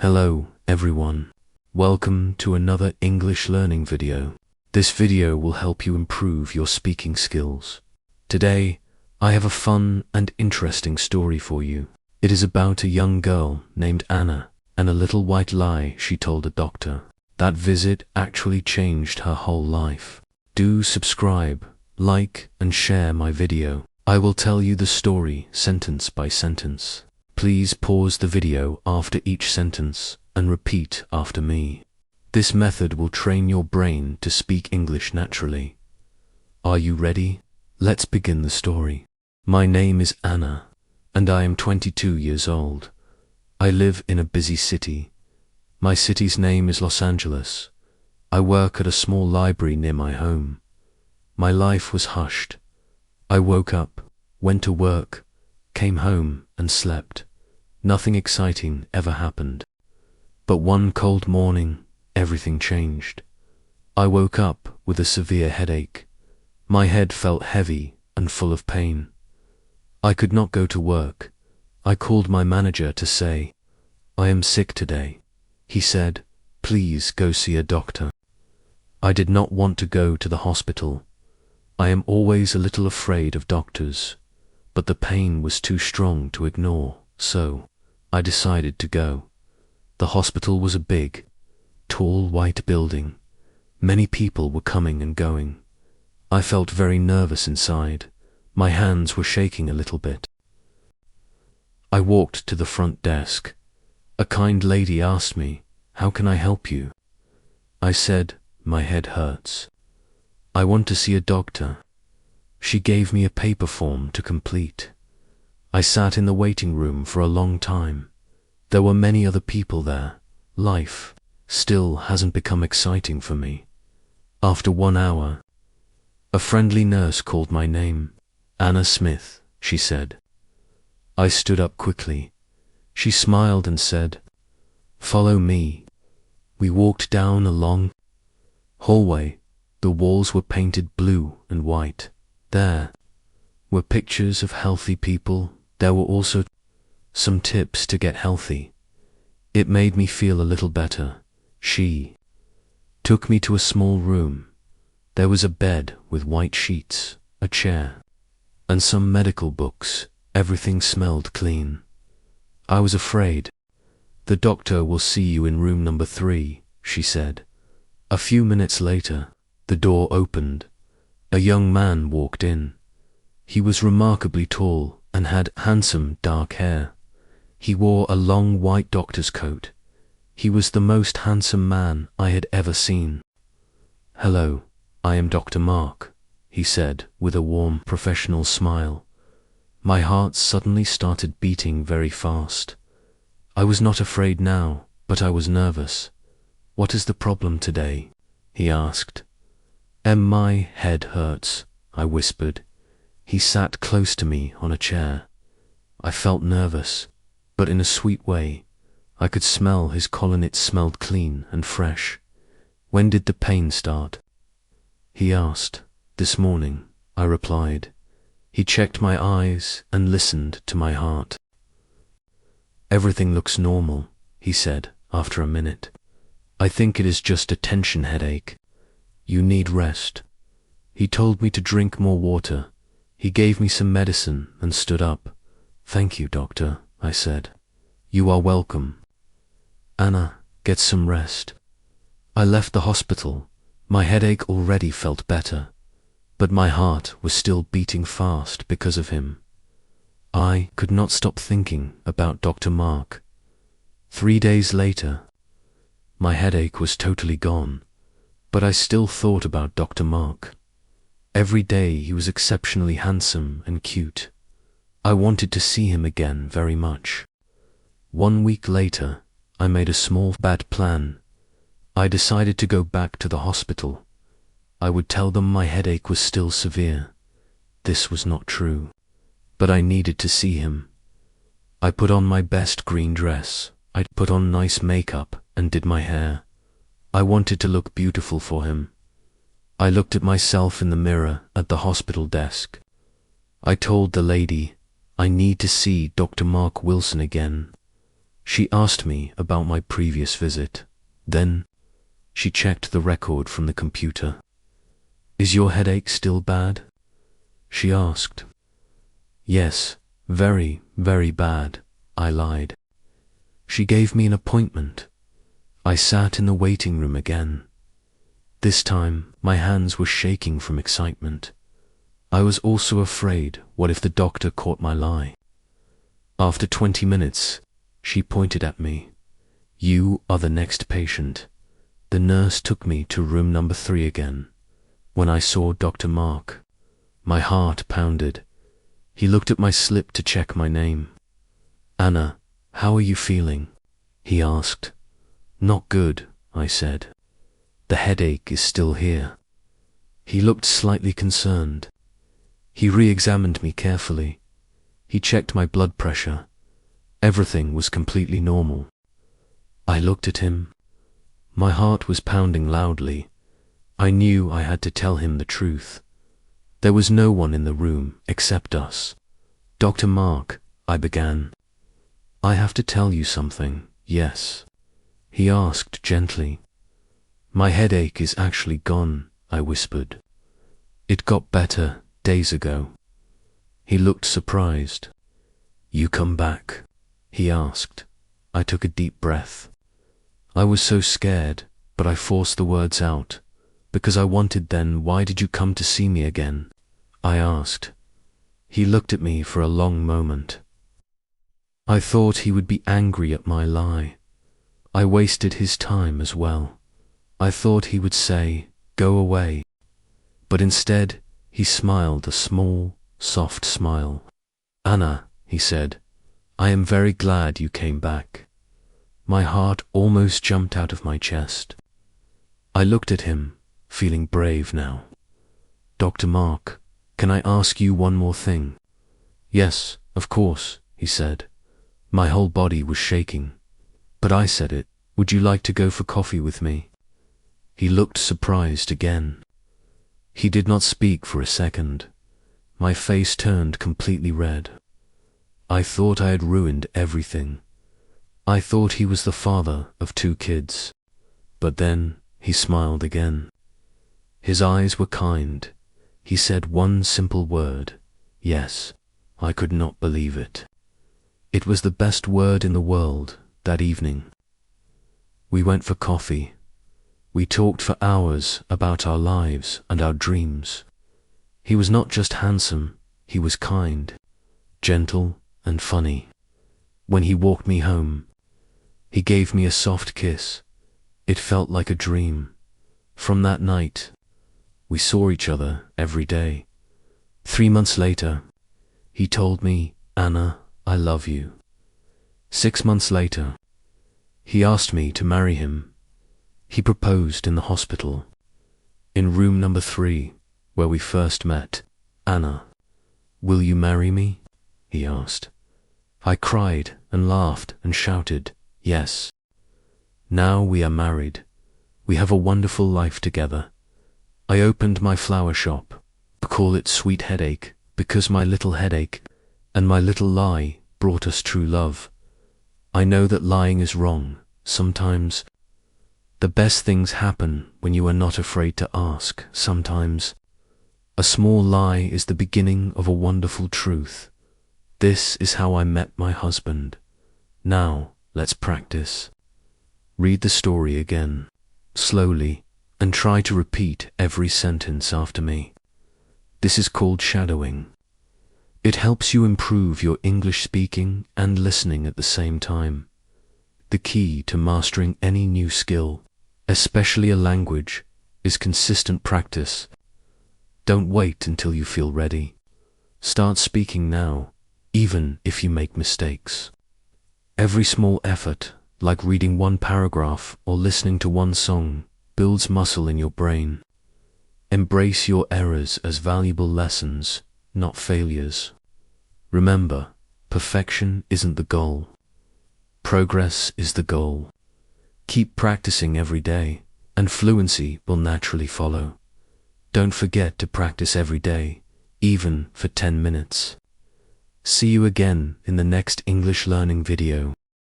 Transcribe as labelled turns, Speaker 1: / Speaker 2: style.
Speaker 1: Hello, everyone. Welcome to another English learning video. This video will help you improve your speaking skills. Today, I have a fun and interesting story for you. It is about a young girl named Anna and a little white lie she told a doctor. That visit actually changed her whole life. Do subscribe, like, and share my video. I will tell you the story sentence by sentence. Please pause the video after each sentence and repeat after me. This method will train your brain to speak English naturally. Are you ready? Let's begin the story. My name is Anna, and I am 22 years old. I live in a busy city. My city's name is Los Angeles. I work at a small library near my home. My life was hushed. I woke up, went to work, came home and slept. Nothing exciting ever happened. But one cold morning, everything changed. I woke up with a severe headache. My head felt heavy and full of pain. I could not go to work. I called my manager to say, "I am sick today." He said, "Please go see a doctor." I did not want to go to the hospital. I am always a little afraid of doctors, but the pain was too strong to ignore, so I decided to go. The hospital was a big, tall white building. Many people were coming and going. I felt very nervous inside. My hands were shaking a little bit. I walked to the front desk. A kind lady asked me, "How can I help you?" I said, "My head hurts. I want to see a doctor." She gave me a paper form to complete. I sat in the waiting room for a long time. There were many other people there. Life still hasn't become exciting for me. After 1 hour, a friendly nurse called my name. "Anna Smith," she said. I stood up quickly. She smiled and said, "Follow me." We walked down a long hallway. The walls were painted blue and white. There were pictures of healthy people. There were also some tips to get healthy. It made me feel a little better. She took me to a small room. There was a bed with white sheets, a chair, and some medical books. Everything smelled clean. I was afraid. "The doctor will see you in room number 3, she said. A few minutes later, the door opened. A young man walked in. He was remarkably tall and had handsome dark hair. He wore a long white doctor's coat. He was the most handsome man I had ever seen. "Hello, I am Dr. Mark," he said with a warm, professional smile. My heart suddenly started beating very fast. I was not afraid now, but I was nervous. "What is the problem today?" he asked. My head hurts," I whispered. He sat close to me on a chair. I felt nervous, but in a sweet way. I could smell his collar. It smelled clean and fresh. "When did the pain start?" he asked. "This morning," I replied. He checked my eyes and listened to my heart. "Everything looks normal," he said after a minute. "I think it is just a tension headache. You need rest." He told me to drink more water. He gave me some medicine and stood up. "Thank you, doctor," I said. "You are welcome. Anna, get some rest." I left the hospital. My headache already felt better, but my heart was still beating fast because of him. I could not stop thinking about Dr. Mark. 3 days later, my headache was totally gone, but I still thought about Dr. Mark. Every day he was exceptionally handsome and cute. I wanted to see him again very much. 1 week later, I made a small bad plan. I decided to go back to the hospital. I would tell them my headache was still severe. This was not true, but I needed to see him. I put on my best green dress. I put on nice makeup and did my hair. I wanted to look beautiful for him. I looked at myself in the mirror at the hospital desk. I told the lady, "I need to see Dr. Mark Wilson again." She asked me about my previous visit. Then, she checked the record from the computer. "Is your headache still bad?" she asked. "Yes, very, very bad," I lied. She gave me an appointment. I sat in the waiting room again. This time, my hands were shaking from excitement. I was also afraid, what if the doctor caught my lie? After 20 minutes, she pointed at me. "You are the next patient." The nurse took me to room number 3 again. When I saw Dr. Mark, my heart pounded. He looked at my slip to check my name. "Anna, how are you feeling?" he asked. "Not good," I said. "The headache is still here." He looked slightly concerned. He re-examined me carefully. He checked my blood pressure. Everything was completely normal. I looked at him. My heart was pounding loudly. I knew I had to tell him the truth. There was no one in the room except us. "Dr. Mark," I began. "I have to tell you something, yes?" he asked gently. "My headache is actually gone," I whispered. "It got better days ago." He looked surprised. "You come back?" he asked. I took a deep breath. I was so scared, but I forced the words out. "Because I wanted then, why did you come to see me again?" I asked. He looked at me for a long moment. I thought he would be angry at my lie. I wasted his time as well. I thought he would say, "Go away." But instead, he smiled a small, soft smile. "Anna," he said, "I am very glad you came back." My heart almost jumped out of my chest. I looked at him, feeling brave now. "Dr. Mark, can I ask you one more thing?" "Yes, of course," he said. My whole body was shaking. But I said it. "Would you like to go for coffee with me?" He looked surprised again. He did not speak for a second. My face turned completely red. I thought I had ruined everything. I thought he was the father of 2 kids. But then he smiled again. His eyes were kind. He said one simple word, "Yes." I could not believe it. It was the best word in the world that evening. We went for coffee. We talked for hours about our lives and our dreams. He was not just handsome, he was kind, gentle, and funny. When he walked me home, he gave me a soft kiss. It felt like a dream. From that night, we saw each other every day. 3 months later, he told me, "Anna, I love you." 6 months later, he asked me to marry him. He proposed in the hospital, in room number 3, where we first met. "Anna, will you marry me?" he asked. I cried and laughed and shouted, "Yes." Now we are married. We have a wonderful life together. I opened my flower shop. I call it Sweet Headache because my little headache and my little lie brought us true love. I know that lying is wrong. Sometimes the best things happen when you are not afraid to ask. Sometimes a small lie is the beginning of a wonderful truth. This is how I met my husband. Now, let's practice. Read the story again, slowly, and try to repeat every sentence after me. This is called shadowing. It helps you improve your English speaking and listening at the same time. The key to mastering any new skill, especially a language, is consistent practice. Don't wait until you feel ready. Start speaking now, even if you make mistakes. Every small effort, like reading one paragraph or listening to one song, builds muscle in your brain. Embrace your errors as valuable lessons, not failures. Remember, perfection isn't the goal. Progress is the goal. Keep practicing every day, and fluency will naturally follow. Don't forget to practice every day, even for 10 minutes. See you again in the next English learning video.